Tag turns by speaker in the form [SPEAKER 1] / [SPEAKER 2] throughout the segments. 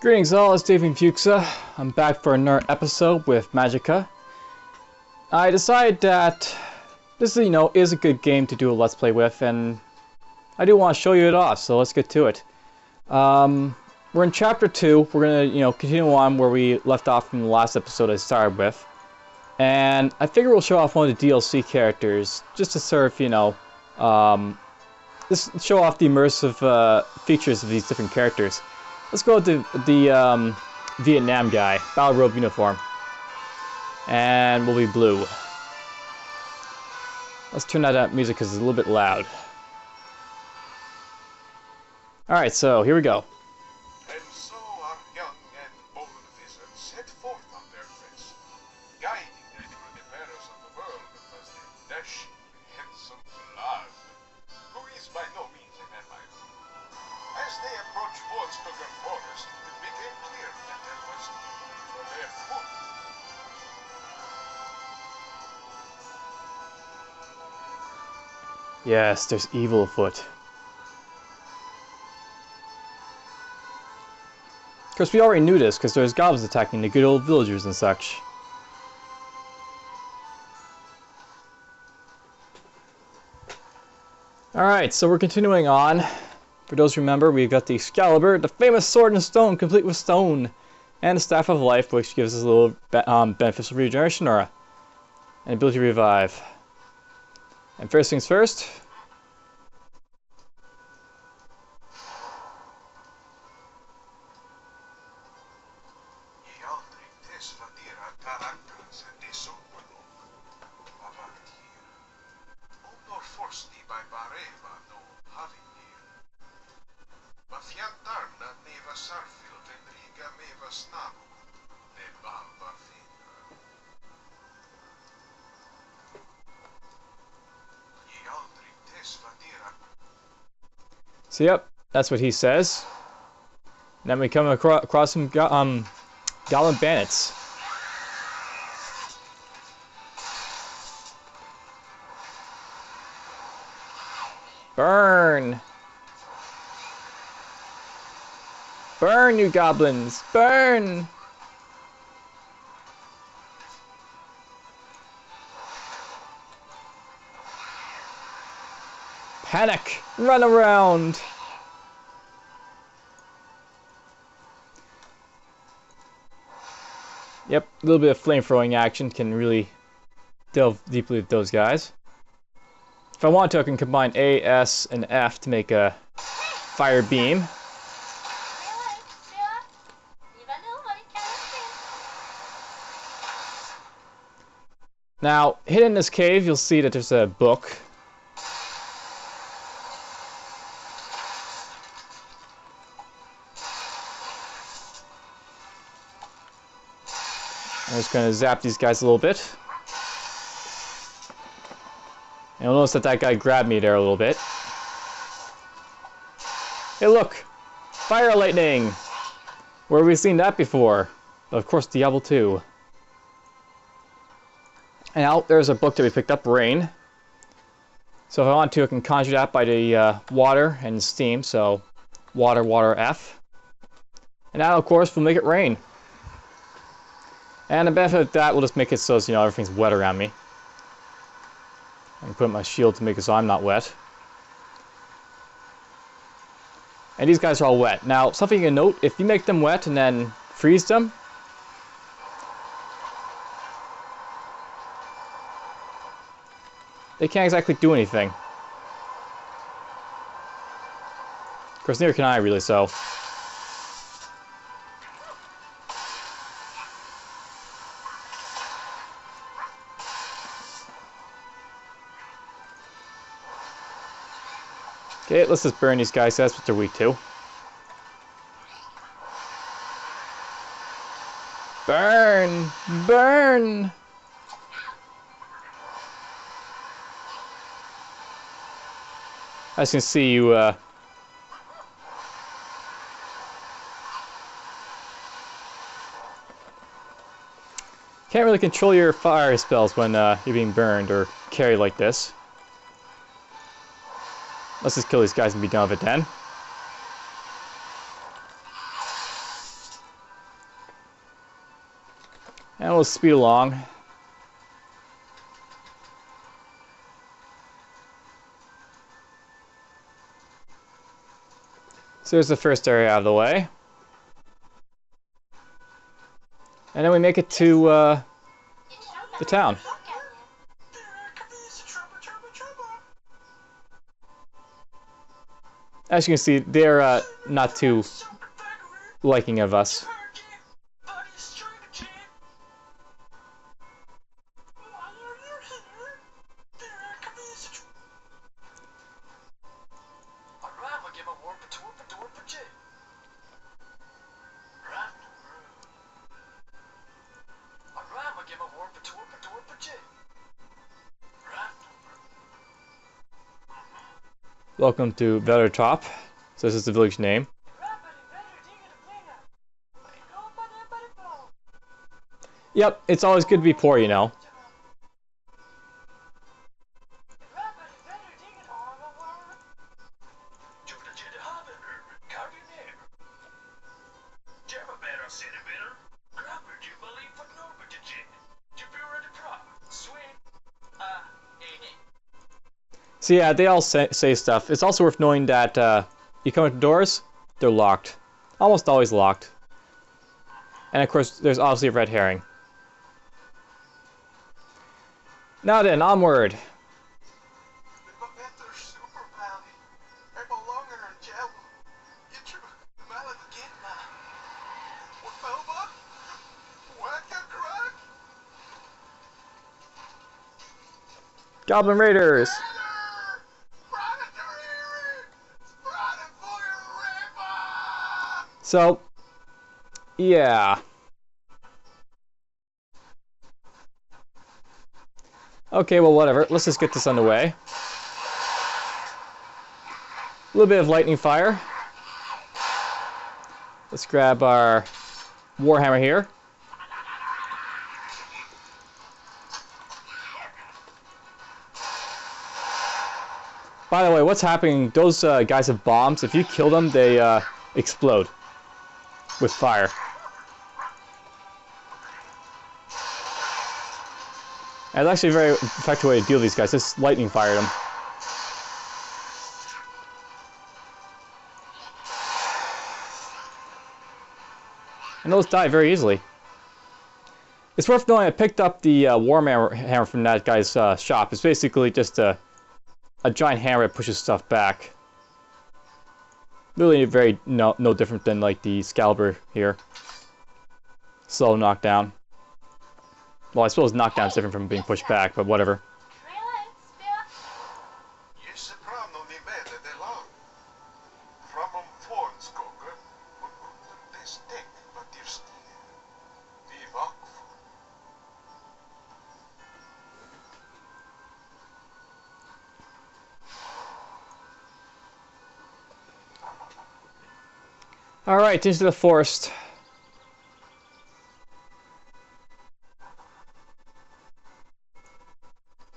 [SPEAKER 1] Greetings all, it's Dave and Fuchsia. I'm back for another episode with Magicka. I decided that this is a good game to do a Let's Play with, and I do want to show you it off, so let's get to it. We're in Chapter 2. We're gonna, continue on where we left off from the last episode I started with. And I figure we'll show off one of the DLC characters, just to sort of, just show off the immersive features of these different characters. Let's go with the Vietnam guy, battle robe uniform. And we'll be blue. Let's turn that up music because it's a little bit loud. Alright, so here we go.
[SPEAKER 2] And so our young and bold wizards set forth on their quest, guiding them through the perils of the world was the dashing, handsome lad, who is by no means a man. As they approached Wolfsburger forest, it became clear that there was need for their food.
[SPEAKER 1] Yes, there's evil afoot. Of course, we already knew this, because there's goblins attacking the good old villagers and such. Alright, so we're continuing on. For those who remember, we've got the Excalibur, the famous sword and stone, complete with stone. And the Staff of Life, which gives us a little beneficial regeneration aura. And ability to revive. And first things first. So yep, that's what he says. And then we come across some goblin bandits. Burn! Burn, you goblins! Burn! Panic! Run around! Yep, a little bit of flame throwing action can really delve deeply with those guys. If I want to, I can combine A, S, and F to make a fire beam. Now, hidden in this cave, you'll see that there's a book. I'm just going to zap these guys a little bit. And you'll notice that that guy grabbed me there a little bit. Hey look! Fire lightning! Where have we seen that before? Of course, Diablo 2. And out there's a book that we picked up, Rain. So if I want to, I can conjure that by the water and steam. So, water, water, F. And now, of course, we'll make it rain. And the benefit of that will just make it so everything's wet around me. I can put up my shield to make it so I'm not wet. And these guys are all wet. Now, something you can note, if you make them wet and then freeze them, they can't exactly do anything. Of course, neither can I really, so. Okay, let's just burn these guys. That's what they're weak to. Burn! Burn! As you can see, you can't really control your fire spells when you're being burned or carried like this. Let's just kill these guys and be done with it then. And we'll speed along. So there's the first area out of the way. And then we make it to the town. As you can see, they're not too liking of us. Welcome to Vellertop. So this is the village name. Yep, it's always good to be poor, you know. So yeah, they all say stuff. It's also worth knowing that you come into doors, they're locked. Almost always locked. And of course, there's obviously a red herring. Now then, onward. Goblin Raiders! So, yeah. Okay, well, whatever. Let's just get this underway. A little bit of lightning fire. Let's grab our warhammer here. By the way, what's happening? Those guys have bombs. If you kill them, they explode with fire. And it's actually a very effective way to deal with these guys. Just lightning fire them. And those die very easily. It's worth knowing I picked up the warhammer from that guy's shop. It's basically just a giant hammer that pushes stuff back. Really very no different than like the Excalibur here. Slow knockdown. Well, I suppose knockdown is different from being pushed back, but whatever. Alright, into the forest.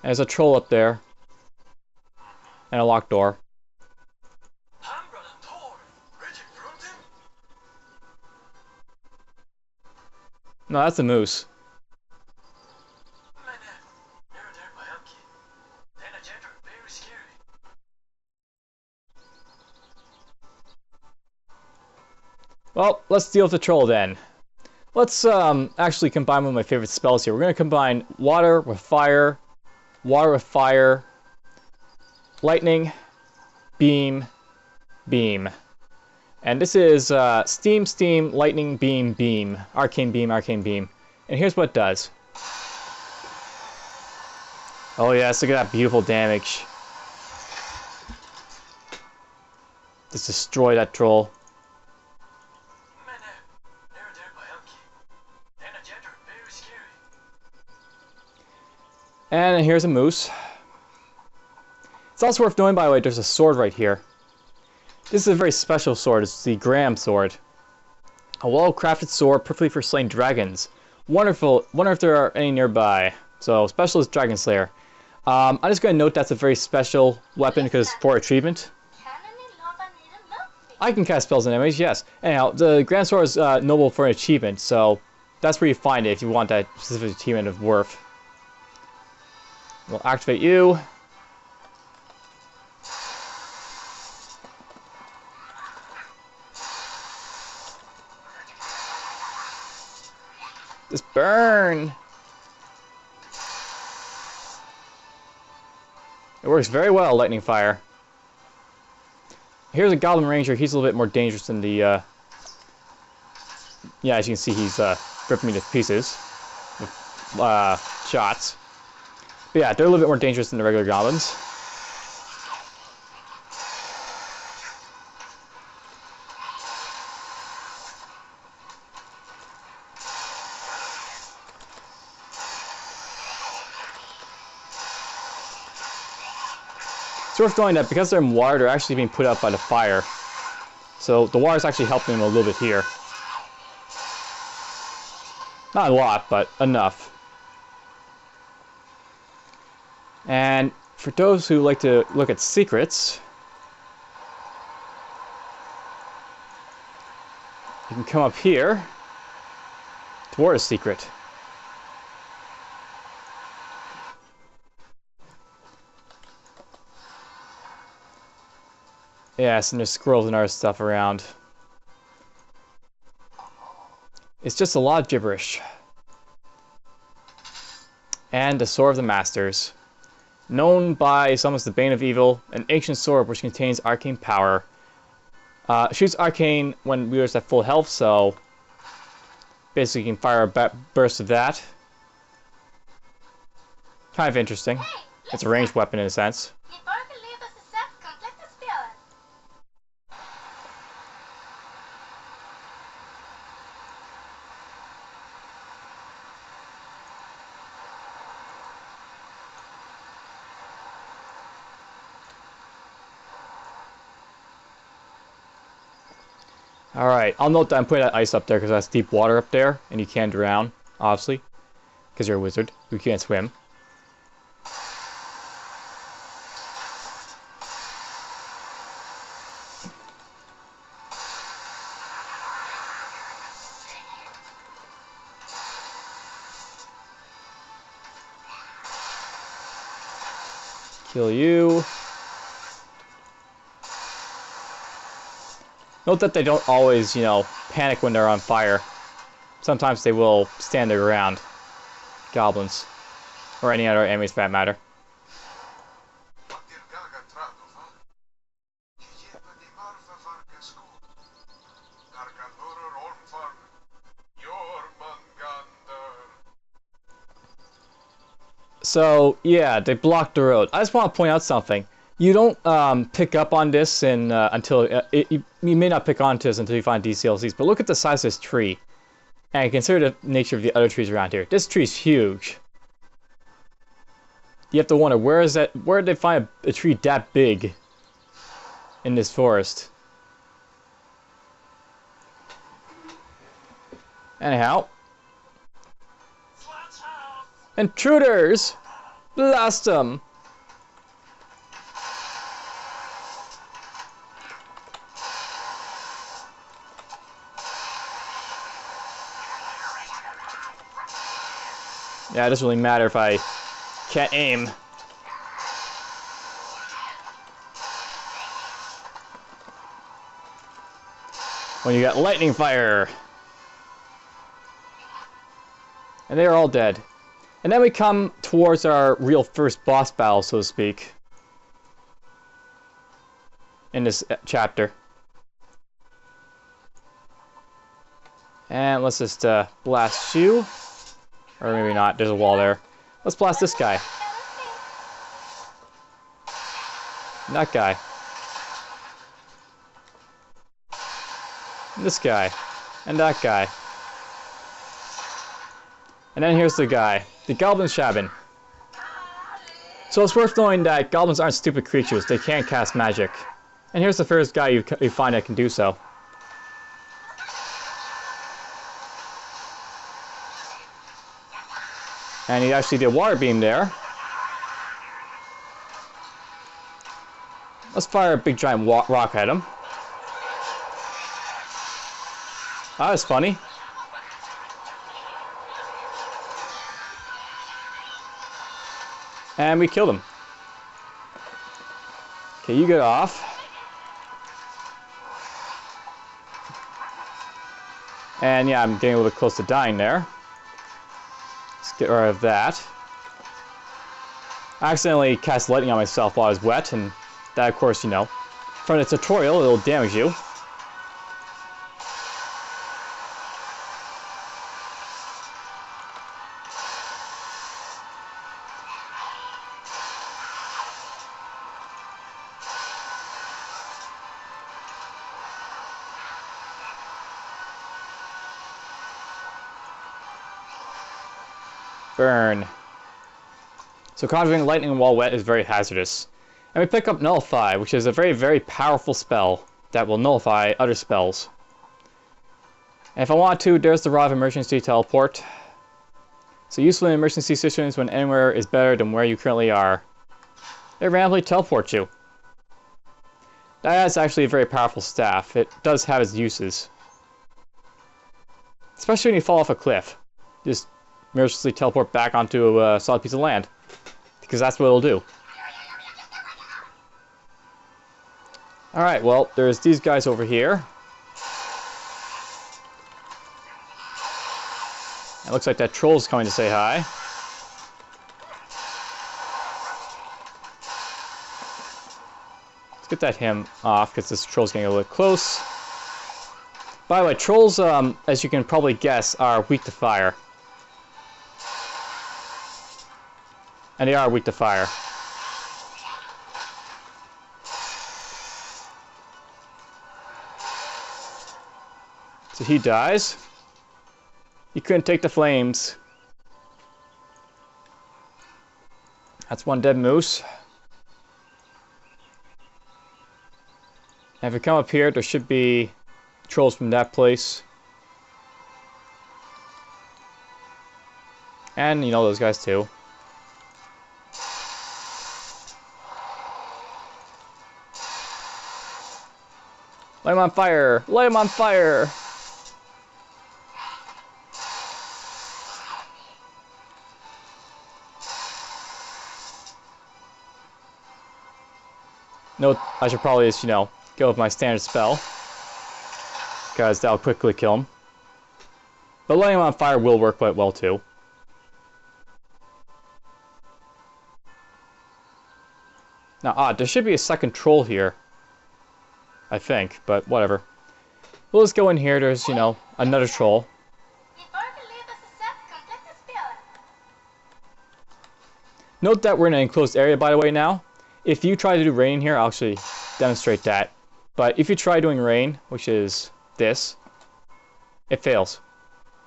[SPEAKER 1] There's a troll up there. And a locked door. No, that's a moose. Well, let's deal with the troll then. Let's actually combine one of my favorite spells here. We're going to combine water with fire, lightning, beam, beam. And this is steam, steam, lightning, beam, beam, arcane beam, arcane beam. And here's what it does. Oh yes, look at that beautiful damage. Just destroy that troll. And here's a moose. It's also worth knowing, by the way, there's a sword right here. This is a very special sword. It's the Graham sword. A well-crafted sword, perfectly for slaying dragons. Wonderful. Wonder if there are any nearby. So, Specialist Dragon Slayer. I'm just going to note that's a very special weapon because it's for achievement. I can cast spells on enemies, yes. Anyhow, the Grand Sword is noble for an achievement, so that's where you find it if you want that specific achievement of Worth. We'll activate you. Just burn! It works very well, lightning fire. Here's a Goblin Ranger. He's a little bit more dangerous than the, yeah, as you can see, he's, ripping me to pieces with, shots. But yeah, they're a little bit more dangerous than the regular Goblins. It's worth knowing that because they're in water, they're actually being put out by the fire. So the water's actually helping them a little bit here. Not a lot, but enough. And for those who like to look at secrets, you can come up here toward a secret. Yes, and there's squirrels and other stuff around. It's just a lot of gibberish. And the Sword of the Masters. Known by some as the Bane of Evil, an ancient sword which contains arcane power. Shoots arcane when wielders at full health, so basically you can fire a burst of that. Kind of interesting. It's a ranged weapon in a sense. Alright, I'll note that I'm putting that ice up there because that's deep water up there, and you can't drown, obviously, because you're a wizard who can't swim. Kill you. Note that they don't always, you know, panic when they're on fire. Sometimes they will stand their ground. Goblins. Or any other enemies for that matter. So, yeah, they blocked the road. I just want to point out something. You don't pick up on this until you may not pick on this until you find DCLCs. But look at the size of this tree, and consider the nature of the other trees around here. This tree's huge. You have to wonder where did they find a tree that big in this forest? Anyhow, intruders, blast them. Yeah, it doesn't really matter if I can't aim. When you got lightning fire. And they are all dead. And then we come towards our real first boss battle, so to speak. In this chapter. And let's just blast you. Or maybe not, there's a wall there. Let's blast this guy. And that guy. And this guy. And that guy. And then here's the guy. The Goblin Shaman. So it's worth knowing that goblins aren't stupid creatures. They can cast magic. And here's the first guy you find that can do so. And he actually did a water beam there. Let's fire a big giant rock at him. That was funny. And we killed him. Okay, you get off. And yeah, I'm getting a little bit close to dying there. Let's get rid of that. I accidentally cast lightning on myself while I was wet, and that, of course, you know, from the tutorial, it'll damage you. Burn. So conjuring lightning while wet is very hazardous. And we pick up Nullify, which is a very, very powerful spell that will nullify other spells. And if I want to, there's the Rod of Emergency Teleport. So useful in emergency situations when anywhere is better than where you currently are. It randomly teleports you. That is actually a very powerful staff. It does have its uses. Especially when you fall off a cliff. Just mercilessly teleport back onto a solid piece of land. Because that's what it'll do. Alright, well, there's these guys over here. It looks like that troll's coming to say hi. Let's get that him off, because this troll's getting a little close. By the way, trolls, as you can probably guess, are weak to fire. And they are weak to fire. So he dies. He couldn't take the flames. That's one dead moose. And if we come up here, there should be trolls from that place. And, you know, those guys too. Light him on fire! Light him on fire! Note, I should probably just, you know, go with my standard spell. Because that'll quickly kill him. But lighting him on fire will work quite well too. Now, there should be a second troll here. I think, but whatever. We'll just go in here, there's, you know, another troll. Note that we're in an enclosed area, by the way, now. If you try to do rain here, I'll actually demonstrate that. But if you try doing rain, which is this, it fails.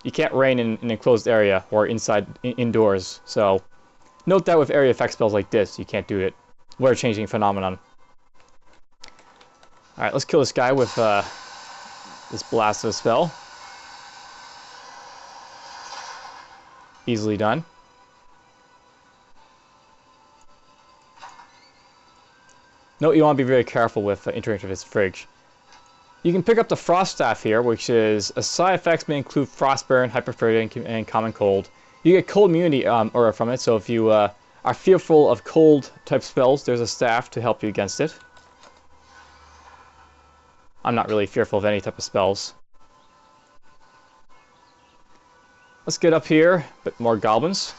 [SPEAKER 1] You can't rain in an enclosed area or indoors. So note that with area effect spells like this, you can't do it. Weather changing phenomenon. Alright, let's kill this guy with this blast of a spell. Easily done. Note you want to be very careful with interacting with his fridge. You can pick up the Frost Staff here, which is a side effects may include Frostburn, Hyperfertility, and Common Cold. You get cold immunity aura from it, so if you are fearful of cold type spells, there's a staff to help you against it. I'm not really fearful of any type of spells. Let's get up here, a bit more goblins.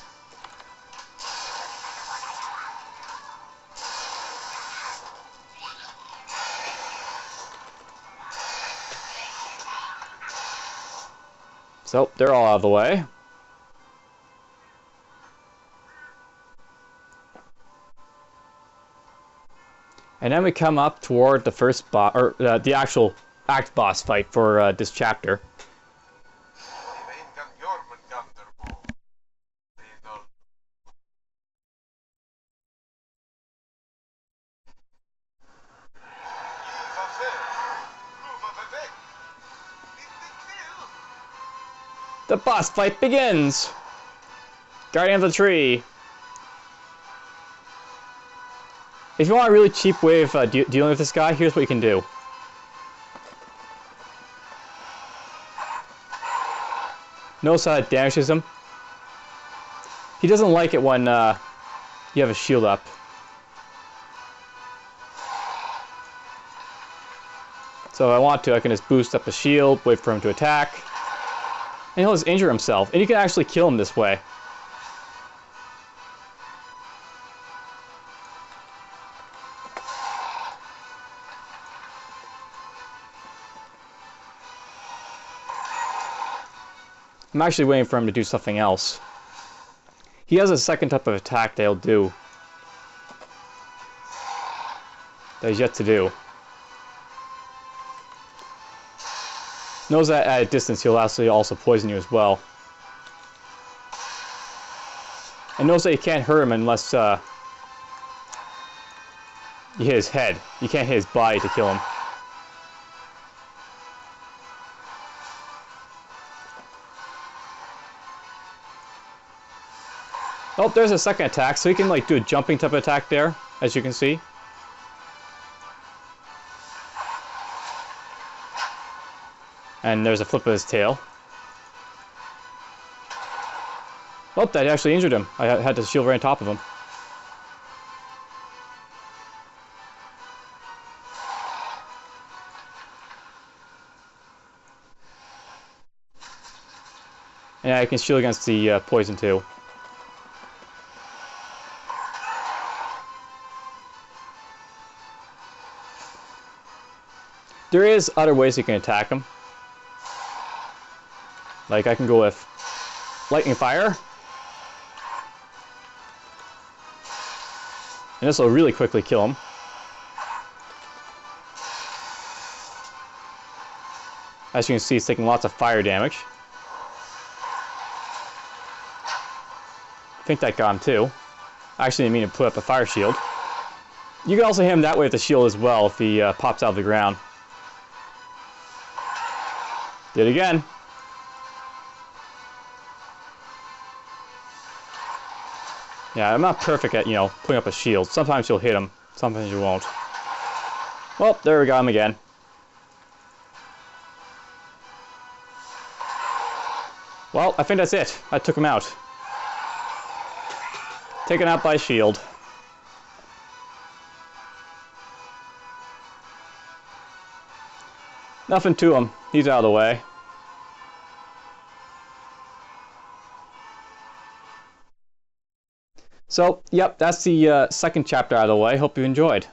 [SPEAKER 1] So, they're all out of the way. And then we come up toward the first boss, or the actual act boss fight for this chapter. The boss fight begins! Guardian of the Tree. If you want a really cheap way of dealing with this guy, here's what you can do. Notice how it damages him. He doesn't like it when You have a shield up. So if I want to, I can just boost up the shield, wait for him to attack. And he'll just injure himself. And you can actually kill him this way. I'm actually waiting for him to do something else. He has a second type of attack that he'll do. That he's yet to do. Knows that at a distance he'll actually also poison you as well. And knows that you can't hurt him unless you hit his head. You can't hit his body to kill him. Oh, there's a second attack, so he can like do a jumping type of attack there, as you can see. And there's a flip of his tail. Oh, that actually injured him. I had to shield right on top of him. And I can shield against the poison too. There is other ways you can attack him. Like I can go with lightning fire. And this will really quickly kill him. As you can see, he's taking lots of fire damage. I think that got him too. I actually didn't mean to put up a fire shield. You can also hit him that way with the shield as well if he pops out of the ground. Did it again. Yeah, I'm not perfect at, putting up a shield. Sometimes you'll hit him, sometimes you won't. Well, there we got him again. Well, I think that's it. I took him out. Taken out by shield. Nothing to him. He's out of the way. So, yep, that's the second chapter out of the way. Hope you enjoyed.